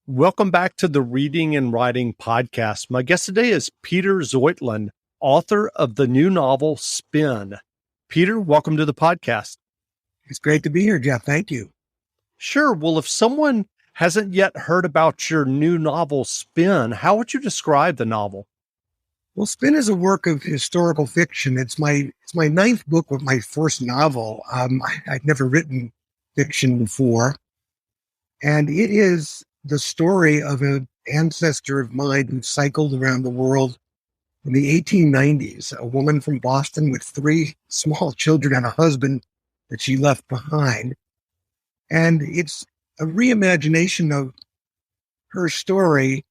Welcome back to the Reading and Writing Podcast. My guest today is Peter Zheutlin, author of the new novel Spin. Peter, welcome to the podcast. It's great to be here, Jeff. Thank you. Sure. Well, if someone hasn't yet heard about your new novel Spin, how would you describe the novel? Well, Spin is a work of historical fiction. It's my ninth book with my first novel. I'd never written fiction before. And it is the story of an ancestor of mine who cycled around the world in the 1890s, a woman from Boston with 3 small children and a husband that she left behind. And it's a reimagination of her story.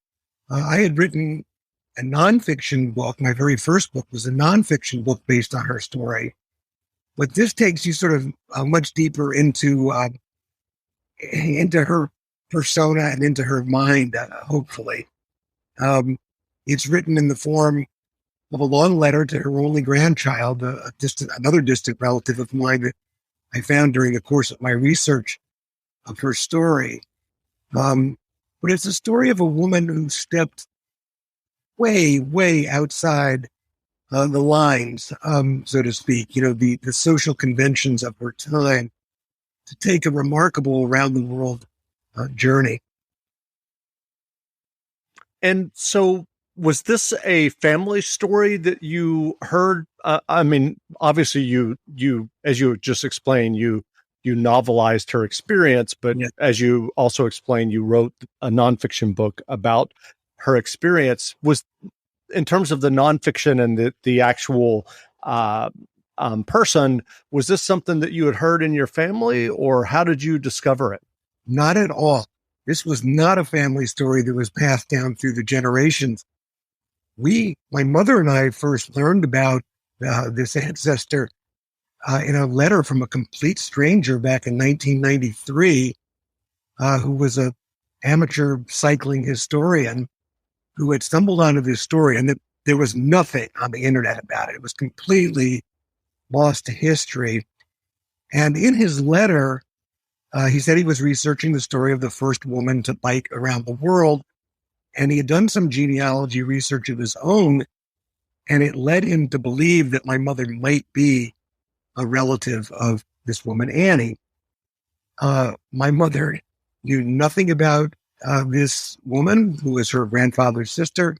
I had written a nonfiction book. My very first book was a nonfiction book based on her story. But this takes you sort of much deeper into her persona and into her mind, hopefully. It's written in the form of a long letter to her only grandchild, another distant relative of mine that I found during the course of my research of her story. But it's a story of a woman who stepped way, way outside the lines, so to speak, the social conventions of her time, to take a remarkable around the world journey. And so was this a family story that you heard? Obviously you, as you just explained, you novelized her experience, but Yeah. as you also explained, you wrote a nonfiction book about her experience. Was, in terms of the nonfiction and the actual person, was this something that you had heard in your family, or how did you discover it? Not at all. This was not a family story that was passed down through the generations. My mother and I first learned about this ancestor in a letter from a complete stranger back in 1993, who was an amateur cycling historian who had stumbled onto this story, and there was nothing on the internet about it. It was completely lost to history. And in his letter, he said he was researching the story of the first woman to bike around the world, and he had done some genealogy research of his own, and it led him to believe that my mother might be a relative of this woman, Annie. My mother knew nothing about this woman, who was her grandfather's sister.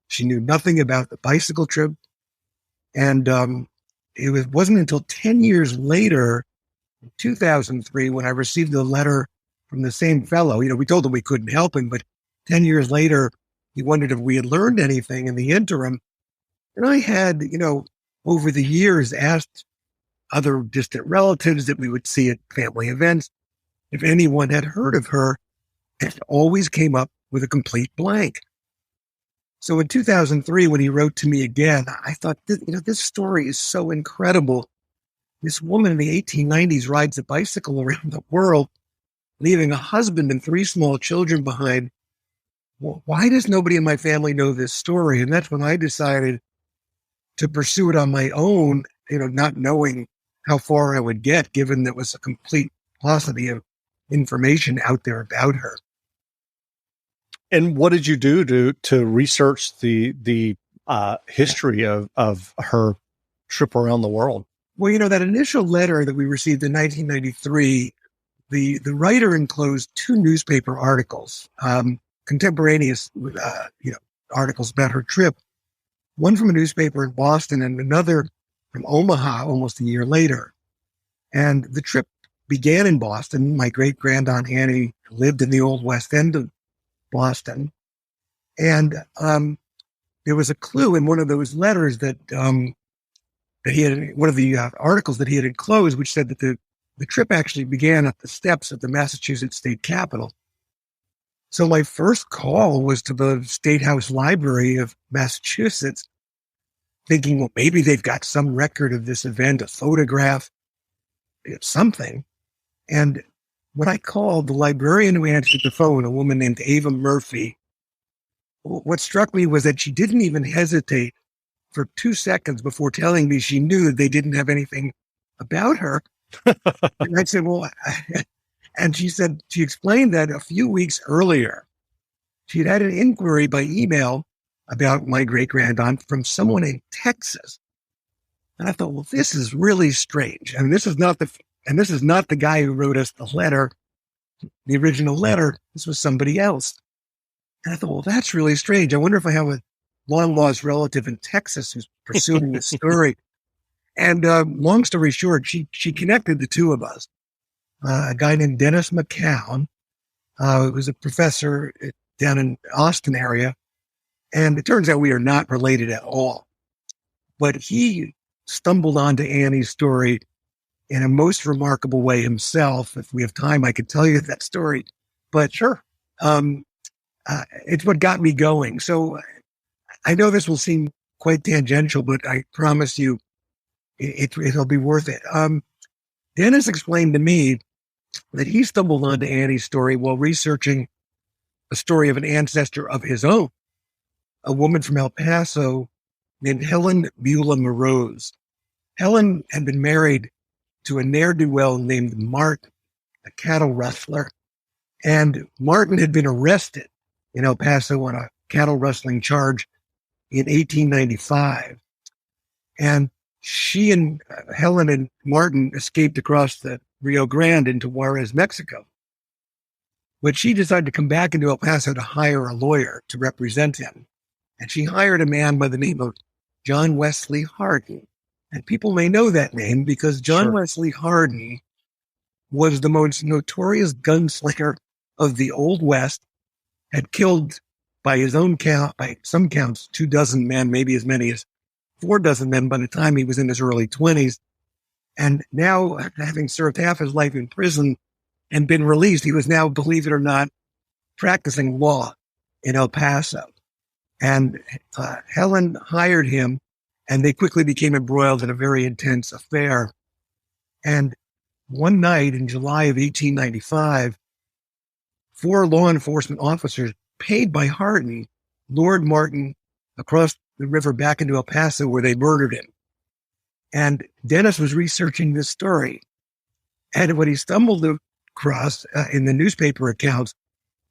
She knew nothing about the bicycle trip. And it wasn't until 10 years later, 2003, when I received a letter from the same fellow. We told him we couldn't help him, but 10 years later, he wondered if we had learned anything in the interim. And I had, over the years, asked other distant relatives that we would see at family events if anyone had heard of her, and it always came up with a complete blank. So in 2003, when he wrote to me again, I thought, this story is so incredible. This woman in the 1890s rides a bicycle around the world, leaving a husband and 3 small children behind. Well, why does nobody in my family know this story? And that's when I decided to pursue it on my own, not knowing how far I would get, given there was a complete paucity of information out there about her. And what did you do to research the history of her trip around the world? Well, that initial letter that we received in 1993, the writer enclosed 2 newspaper articles, contemporaneous, articles about her trip. One from a newspaper in Boston and another from Omaha almost a year later. And the trip began in Boston. My great-grandaunt Annie lived in the old West End of Boston. And there was a clue in one of those letters that he had, one of the articles that he had enclosed, which said that the trip actually began at the steps of the Massachusetts State Capitol. So my first call was to the State House Library of Massachusetts, thinking, well, maybe they've got some record of this event, a photograph, something. And when I called, the librarian who answered the phone, a woman named Ava Murphy, what struck me was that she didn't even hesitate for 2 seconds before telling me she knew that they didn't have anything about her. And I said, well, and she explained that a few weeks earlier, She had an inquiry by email about my great-grandaunt from someone in Texas. And I thought, well, this is really strange. And this is not the guy who wrote us the letter, the original letter. This was somebody else. And I thought, well, that's really strange. I wonder if I have a long-lost relative in Texas who's pursuing this story. And long story short, she connected the two of us. A guy named Dennis McCown, who was a professor down in Austin area. And it turns out we are not related at all. But he stumbled onto Annie's story in a most remarkable way himself. If we have time, I could tell you that story. But sure, it's what got me going. So I know this will seem quite tangential, but I promise you it'll be worth it. Dennis explained to me that he stumbled onto Annie's story while researching a story of an ancestor of his own, a woman from El Paso named Helen Beulah Morose. Helen had been married to a ne'er-do-well named Martin, a cattle rustler, and Martin had been arrested in El Paso on a cattle rustling charge in 1895. And she and Helen and Martin escaped across the Rio Grande into Juarez, Mexico. But she decided to come back into El Paso to hire a lawyer to represent him. And she hired a man by the name of John Wesley Harden. And people may know that name because John Wesley Harden was the most notorious gunslinger of the Old West, had killed, by his own count, by some counts, 24 men, maybe as many as 4 men by the time he was in his early 20s. And now, having served half his life in prison and been released, he was now, believe it or not, practicing law in El Paso. And Helen hired him, and they quickly became embroiled in a very intense affair. And one night in July of 1895, 4 law enforcement officers paid by Harden lured Martin across the river back into El Paso, where they murdered him. And Dennis was researching this story. And when he stumbled across in the newspaper accounts,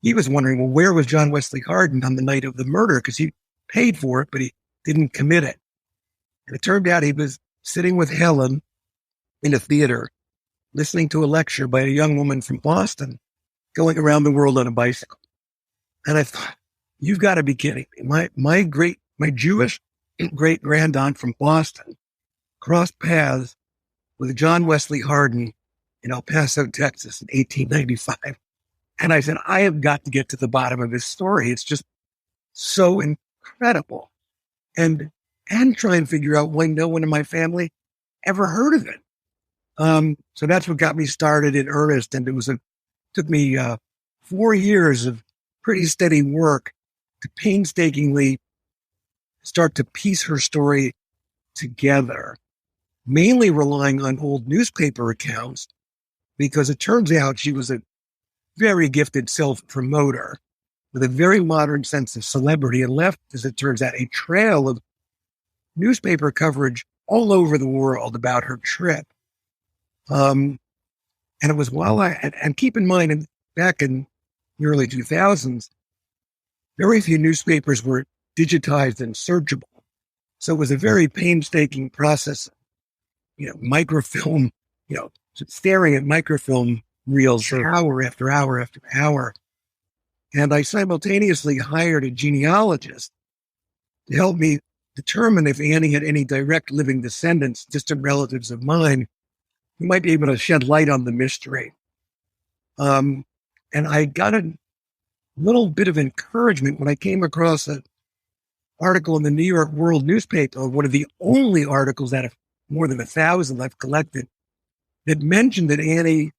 he was wondering, well, where was John Wesley Harden on the night of the murder? Because he paid for it, but he didn't commit it. And it turned out he was sitting with Helen in a theater, listening to a lecture by a young woman from Boston, going around the world on a bicycle. And I thought, you've got to be kidding me. My Jewish great-grandaunt from Boston crossed paths with John Wesley Harden in El Paso, Texas in 1895. And I said, I have got to get to the bottom of this story. It's just so incredible. And try and figure out why no one in my family ever heard of it. So that's what got me started in earnest. And took me 4 years of pretty steady work to painstakingly start to piece her story together, mainly relying on old newspaper accounts, because it turns out she was a very gifted self-promoter with a very modern sense of celebrity, and left, as it turns out, a trail of newspaper coverage all over the world about her trip. And it was and keep in mind, back in the early 2000s, very few newspapers were digitized and searchable. So it was a very painstaking process, microfilm, staring at microfilm reels hour after hour after hour. And I simultaneously hired a genealogist to help me determine if Annie had any direct living descendants, distant relatives of mine, who might be able to shed light on the mystery. And I got a little bit of encouragement when I came across an article in the New York World newspaper, one of the only articles out of more than 1,000 I've collected, that mentioned that Annie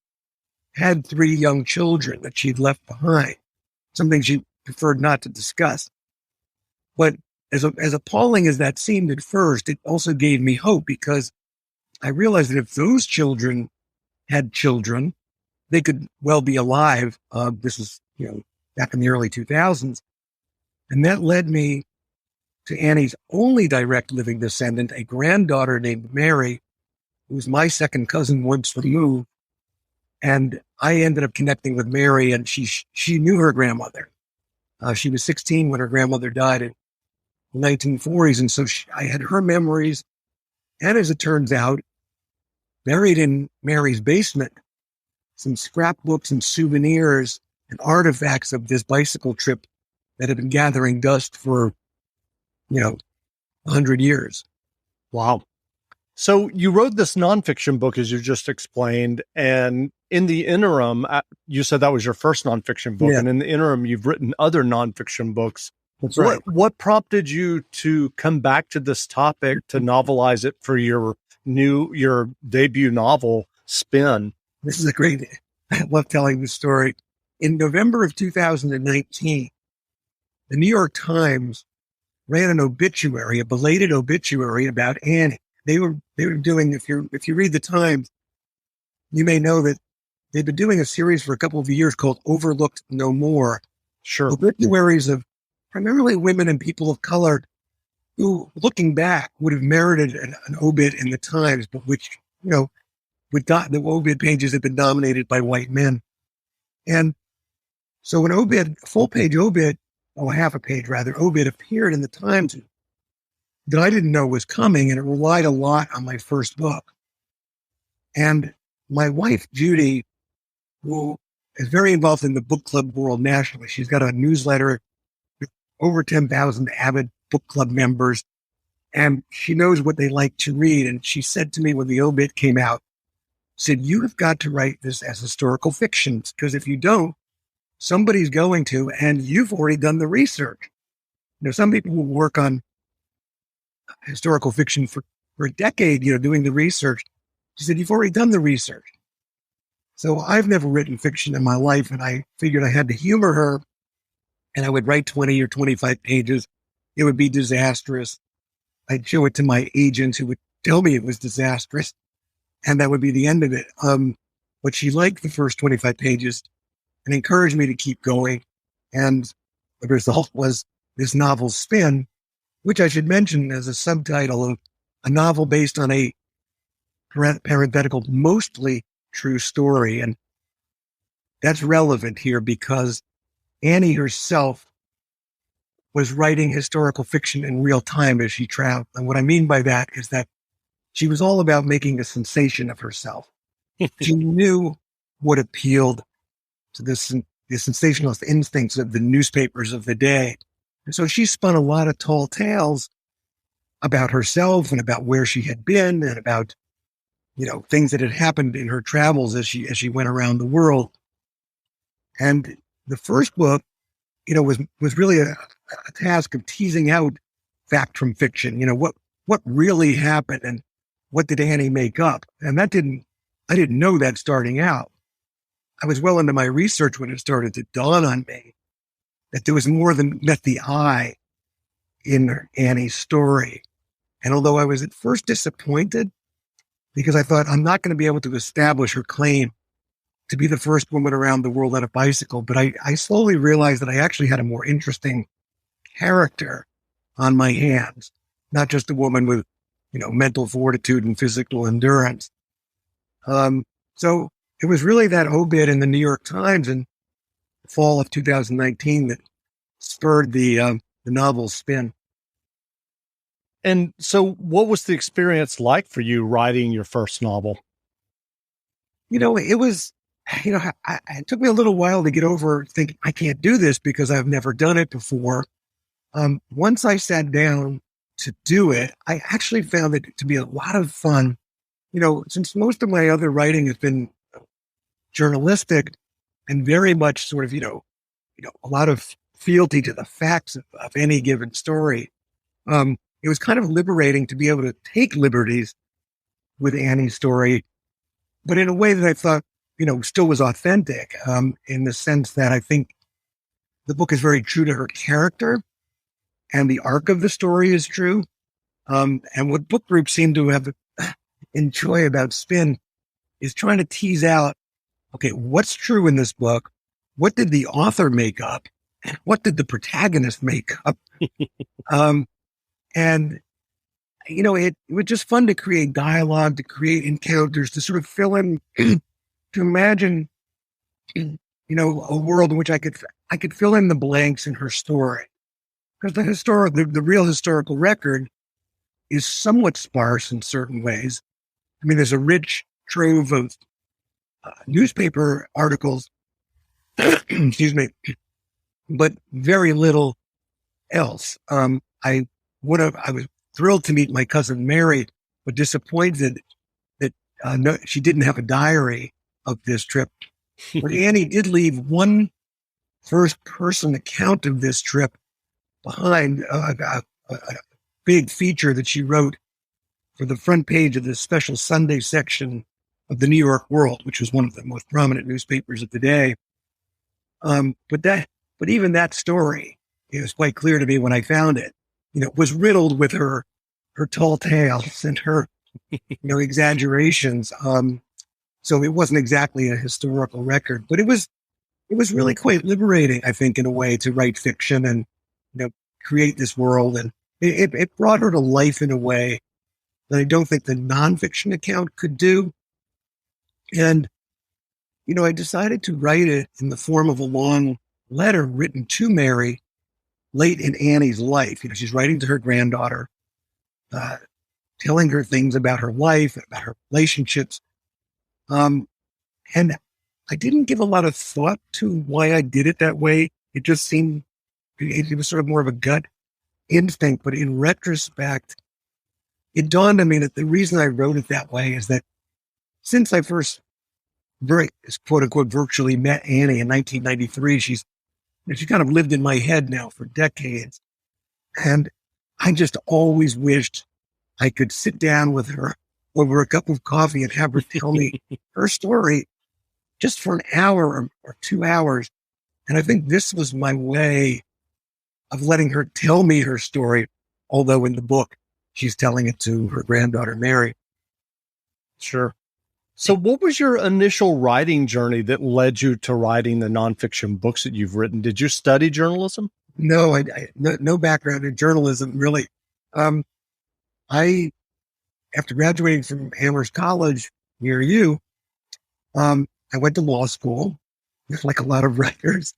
had 3 young children that she'd left behind, something she preferred not to discuss. But as appalling as that seemed at first, it also gave me hope, because I realized that if those children had children, they could well be alive. This is, back in the early 2000s. And that led me to Annie's only direct living descendant, a granddaughter named Mary, who was my second cousin once removed. And I ended up connecting with Mary, and she knew her grandmother. She was 16 when her grandmother died in the 1940s. And so I had her memories. And as it turns out, buried in Mary's basement, some scrapbooks and souvenirs and artifacts of this bicycle trip that had been gathering dust for, 100 years. Wow. So you wrote this nonfiction book, as you just explained, and in the interim, you said that was your first nonfiction book, and in the interim, you've written other nonfiction books. That's right. What prompted you to come back to this topic, to novelize it for your debut novel, Spin? This is I love telling this story. In November of 2019, the New York Times ran an obituary, a belated obituary about Annie. They were doing, if you read the Times, you may know that they've been doing a series for a couple of years called Overlooked No More. Sure. Obituaries of primarily women and people of color who, looking back, would have merited an obit in the Times, but which, the obit pages had been dominated by white men. And so an obit, a full page obit, half a page rather, obit appeared in the Times that I didn't know was coming, and it relied a lot on my first book. And my wife, Judy, who is very involved in the book club world nationally, she's got a newsletter with over 10,000 avid book club members, and she knows what they like to read. And she said to me when the obit came out, said, "You have got to write this as historical fiction, because if you don't, somebody's going to, and you've already done the research." Some people will work on historical fiction for a decade, doing the research. She said, "You've already done the research." So I've never written fiction in my life, and I figured I had to humor her, and I would write 20 or 25 pages. It would be disastrous. I'd show it to my agent, who would tell me it was disastrous, and that would be the end of it. But she liked the first 25 pages and encouraged me to keep going. And the result was this novel, Spin, which I should mention as a subtitle of a novel based on a parenthetical, mostly true story. And that's relevant here because Annie herself was writing historical fiction in real time as she traveled. And what I mean by that is that she was all about making a sensation of herself. She knew what appealed to the sensationalist instincts of the newspapers of the day. And so she spun a lot of tall tales about herself and about where she had been and about, things that had happened in her travels as she went around the world. And the first book, was really a task of teasing out fact from fiction. What really happened and what did Annie make up? And I didn't know that starting out. I was well into my research when it started to dawn on me that there was more than met the eye in Annie's story. And although I was at first disappointed because I thought I'm not going to be able to establish her claim to be the first woman around the world on a bicycle, but I slowly realized that I actually had a more interesting character on my hands, not just a woman with, mental fortitude and physical endurance. So it was really that obit in the New York Times in the fall of 2019 that spurred the novel Spin. And so what was the experience like for you writing your first novel? It was, it took me a little while to get over thinking I can't do this because I've never done it before. Once I sat down to do it, I actually found it to be a lot of fun. Since most of my other writing has been journalistic and very much sort of, a lot of fealty to the facts of any given story. It was kind of liberating to be able to take liberties with Annie's story, but in a way that I thought, still was authentic, in the sense that I think the book is very true to her character and the arc of the story is true. And what book groups seem to have enjoy about Spin is trying to tease out, okay, what's true in this book? What did the author make up? And what did the protagonist make up? And, it was just fun to create dialogue, to create encounters, to sort of fill in, to imagine a world in which I could fill in the blanks in her story. Because the real historical record is somewhat sparse in certain ways. I mean, there's a rich trove of newspaper articles, excuse me, but very little else. I was thrilled to meet my cousin Mary, but disappointed that no, she didn't have a diary of this trip. But Annie did leave one first-person account of this trip behind, a big feature that she wrote for the front page of the special Sunday section of the New York World, which was one of the most prominent newspapers of the day. But even that story, it was quite clear to me when I found it, was riddled with her tall tales and her, exaggerations. So it wasn't exactly a historical record, but it was really quite liberating, I think, in a way, to write fiction and, create this world. And it brought her to life in a way that I don't think the nonfiction account could do. And, I decided to write it in the form of a long letter written to Mary late in Annie's life. She's writing to her granddaughter, telling her things about her life, about her relationships. And I didn't give a lot of thought to why I did it that way. It just seemed, it was sort of more of a gut instinct. But in retrospect, it dawned on me that the reason I wrote it that way is that since I first quote unquote virtually met Annie in 1993, she kind of lived in my head now for decades. And I just always wished I could sit down with her over a cup of coffee and have her tell me her story just for an hour or 2 hours. And I think this was my way of letting her tell me her story, although in the book, she's telling it to her granddaughter, Mary. Sure. So what was your initial writing journey that led you to writing the nonfiction books that you've written? Did you study journalism? No, no background in journalism, really. After graduating from Amherst College near you, I went to law school, like a lot of writers,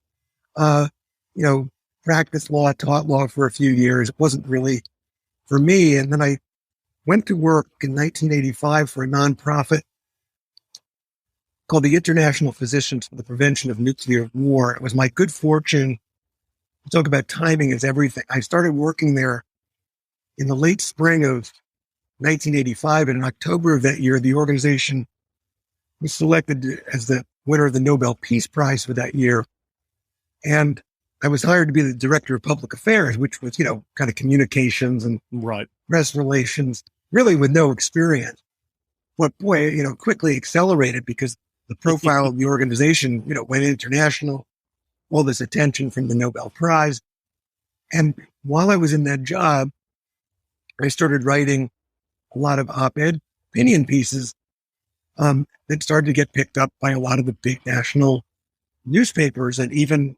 practiced law, taught law for a few years. It wasn't really for me. And then I went to work in 1985 for a nonprofit called the International Physicians for the Prevention of Nuclear War. It was my good fortune. Talk about timing is everything. I started working there in the late spring of 1985, and in October of that year, the organization was selected as the winner of the Nobel Peace Prize for that year. And I was hired to be the director of public affairs, which was, kind of communications and press relations, really with no experience. But boy, quickly accelerated because the profile of the organization, went international, all this attention from the Nobel Prize. And while I was in that job, I started writing a lot of op-ed opinion pieces that started to get picked up by a lot of the big national newspapers, and even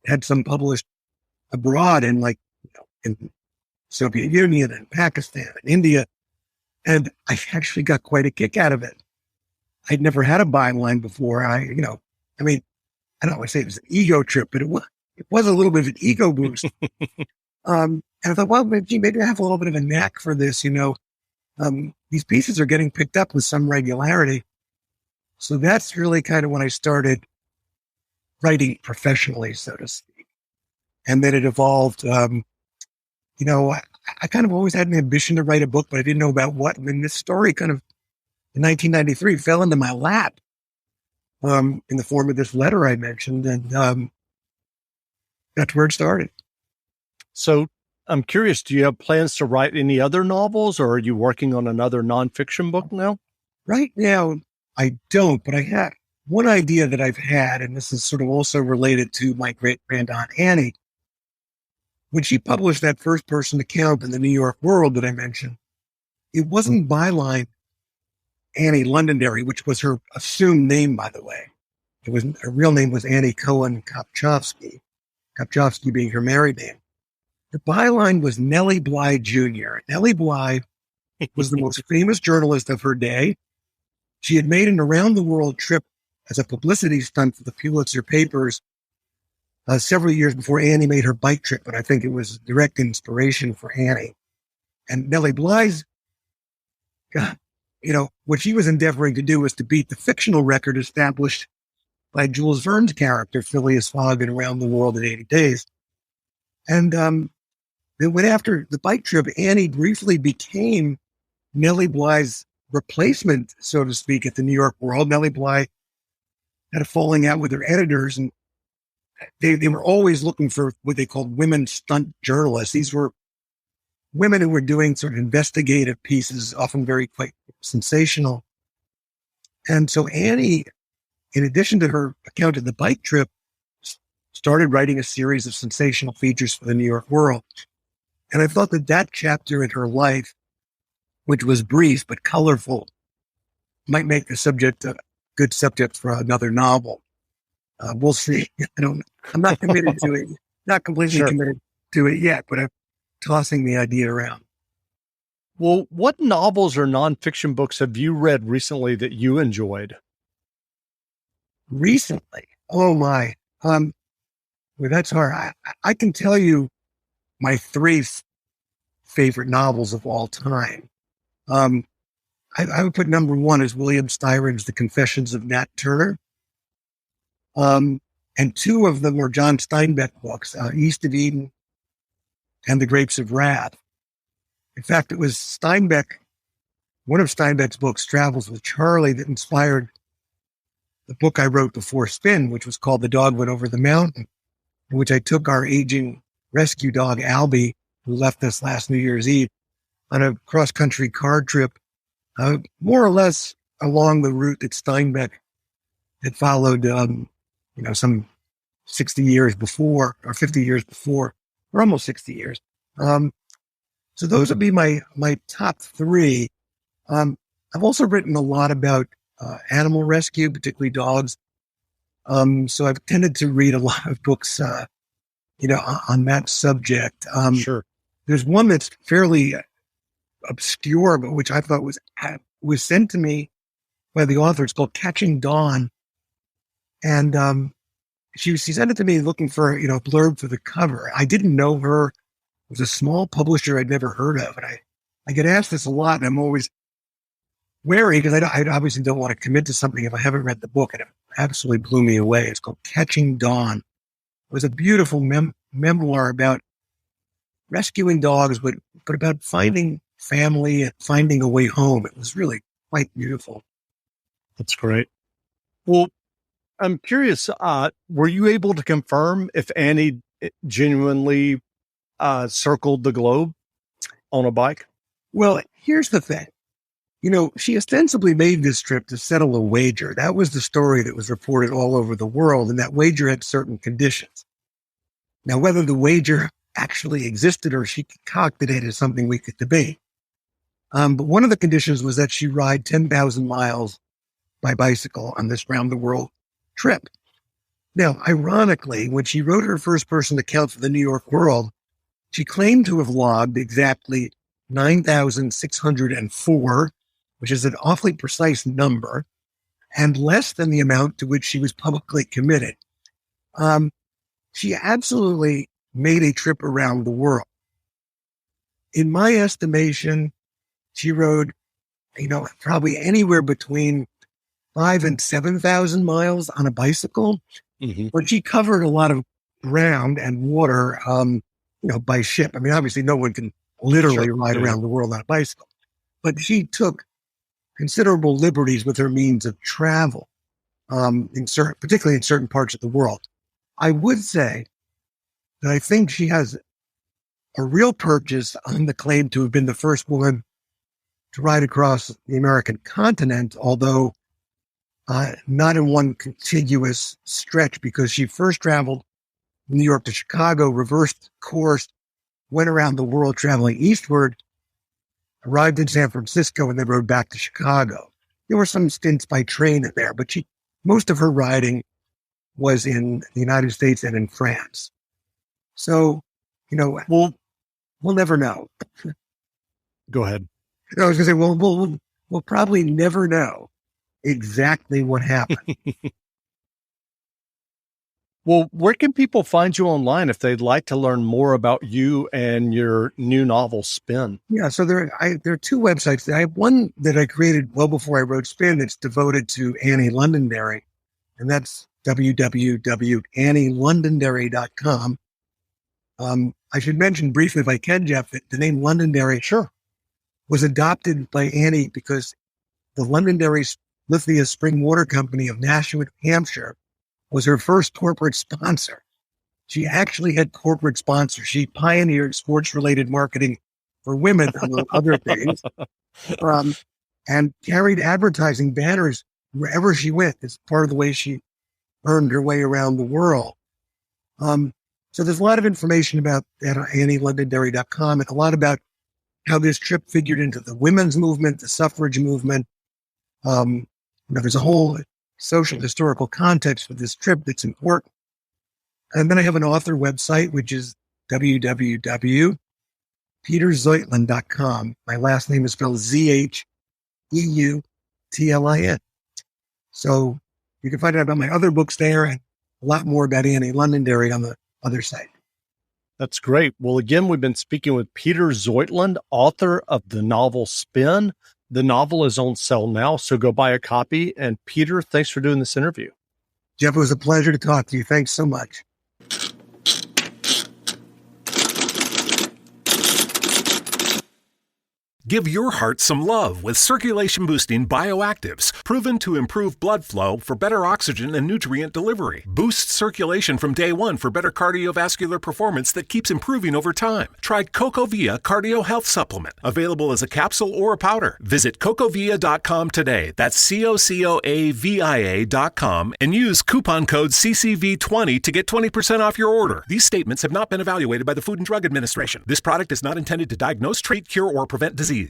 had some published abroad in in Soviet Union and Pakistan and India. And I actually got quite a kick out of it. I'd never had a byline before. I don't want to say it was an ego trip, but it was a little bit of an ego boost. And I thought, well, maybe I have a little bit of a knack for this, these pieces are getting picked up with some regularity. So that's really kind of when I started writing professionally, so to speak. And then it evolved, I kind of always had an ambition to write a book, but I didn't know about what. And then this story kind of, in 1993, fell into my lap in the form of this letter I mentioned. And that's where it started. So I'm curious, do you have plans to write any other novels, or are you working on another nonfiction book now? Right now, I don't, but I have one idea that I've had, and this is sort of also related to my great-grandaunt Annie. When she published that first-person account in the New York World that I mentioned, it wasn't byline Annie Londonderry, which was her assumed name, by the way. Her real name was Annie Cohen Kopchovsky being her married name. The byline was Nellie Bly Jr. Nellie Bly was the most famous journalist of her day. She had made an around-the-world trip as a publicity stunt for the Pulitzer papers several years before Annie made her bike trip. And I think it was direct inspiration for Annie. And Nellie Bly's, what she was endeavoring to do was to beat the fictional record established by Jules Verne's character, Phileas Fogg, in Around the World in 80 Days. And then when after the bike trip, Annie briefly became Nellie Bly's replacement, so to speak, at the New York World. Nellie Bly had a falling out with her editors, and they were always looking for what they called women stunt journalists. These were women who were doing sort of investigative pieces, often very quite sensational. And so Annie, in addition to her account of the bike trip, started writing a series of sensational features for the New York World. And I thought that chapter in her life, which was brief but colorful, might make the subject a good subject for another novel. We'll see. I'm not committed to it. Not completely committed to it yet, but I'm tossing the idea around. Well, what novels or nonfiction books have you read recently that you enjoyed? Recently? Oh my. Well, that's hard. I can tell you my three favorite novels of all time. I would put number one as William Styron's The Confessions of Nat Turner. And two of them were John Steinbeck books, East of Eden and The Grapes of Wrath. In fact, it was one of Steinbeck's books, Travels with Charlie, that inspired the book I wrote before Spin, which was called The Dog Went Over the Mountain, in which I took our aging rescue dog, Albie, who left us last New Year's Eve, on a cross-country car trip, more or less along the route that Steinbeck had followed, some 60 years before, or 50 years before, or almost 60 years. So those would be my top three. I've also written a lot about animal rescue, particularly dogs. So I've tended to read a lot of books, on that subject. Sure. There's one that's fairly obscure, but which I thought was sent to me by the author. It's called Catching Dawn. And she sent it to me looking for, a blurb for the cover. I didn't know her. It was a small publisher I'd never heard of. And I get asked this a lot, and I'm always wary because I obviously don't want to commit to something if I haven't read the book. And it absolutely blew me away. It's called Catching Dawn. It was a beautiful memoir about rescuing dogs, but about finding family and finding a way home. It was really quite beautiful. That's great. Well, I'm curious, were you able to confirm if Annie genuinely circled the globe on a bike? Well, here's the thing. She ostensibly made this trip to settle a wager. That was the story that was reported all over the world, and that wager had certain conditions. Now, whether the wager actually existed or she concocted it is something we could debate. But one of the conditions was that she ride 10,000 miles by bicycle on this round-the-world trip. Now, ironically, when she wrote her first-person account for the New York World, she claimed to have logged exactly 9,604, which is an awfully precise number, and less than the amount to which she was publicly committed. She absolutely made a trip around the world. In my estimation, she rode, probably anywhere between 5,000 and 7,000 miles on a bicycle, but she covered a lot of ground and water, by ship. I mean, obviously no one can literally ride around the world on a bicycle, but she took considerable liberties with her means of travel, particularly in certain parts of the world. I would say that I think she has a real purchase on the claim to have been the first woman to ride across the American continent, although not in one contiguous stretch, because she first traveled from New York to Chicago, reversed course, went around the world traveling eastward, arrived in San Francisco, and then rode back to Chicago. There were some stints by train in there, but most of her riding was in the United States and in France. So, we'll never know. Go ahead. I was going to say, we'll probably never know exactly what happened. Well, where can people find you online if they'd like to learn more about you and your new novel, Spin? Yeah, so there are two websites. I have one that I created well before I wrote Spin that's devoted to Annie Londonderry, and that's www.annielondonderry.com. I should mention briefly, if I can, Jeff, that the name Londonderry was adopted by Annie because the Londonderry Lithia Spring Water Company of Nashua, New Hampshire, was her first corporate sponsor. She actually had corporate sponsors. She pioneered sports-related marketing for women, among other things, and carried advertising banners wherever she went. It's part of the way she earned her way around the world. So there's a lot of information about that on AnnieLondonderry.com and a lot about how this trip figured into the women's movement, the suffrage movement. There's a whole social historical context for this trip that's important. And then I have an author website, which is www.peterzheutlin.com. My last name is spelled Zheutlin. So you can find out about my other books there and a lot more about Annie Londonderry on the other site. That's great. Well, again, we've been speaking with Peter Zheutlin, author of the novel Spin. The novel is on sale now, so go buy a copy. And Peter, thanks for doing this interview. Jeff, it was a pleasure to talk to you. Thanks so much. Give your heart some love with circulation-boosting bioactives, proven to improve blood flow for better oxygen and nutrient delivery. Boost circulation from day one for better cardiovascular performance that keeps improving over time. Try CocoVia Cardio Health Supplement, available as a capsule or a powder. Visit cocovia.com today. That's COCOAVIA.com and use coupon code CCV20 to get 20% off your order. These statements have not been evaluated by the Food and Drug Administration. This product is not intended to diagnose, treat, cure, or prevent disease.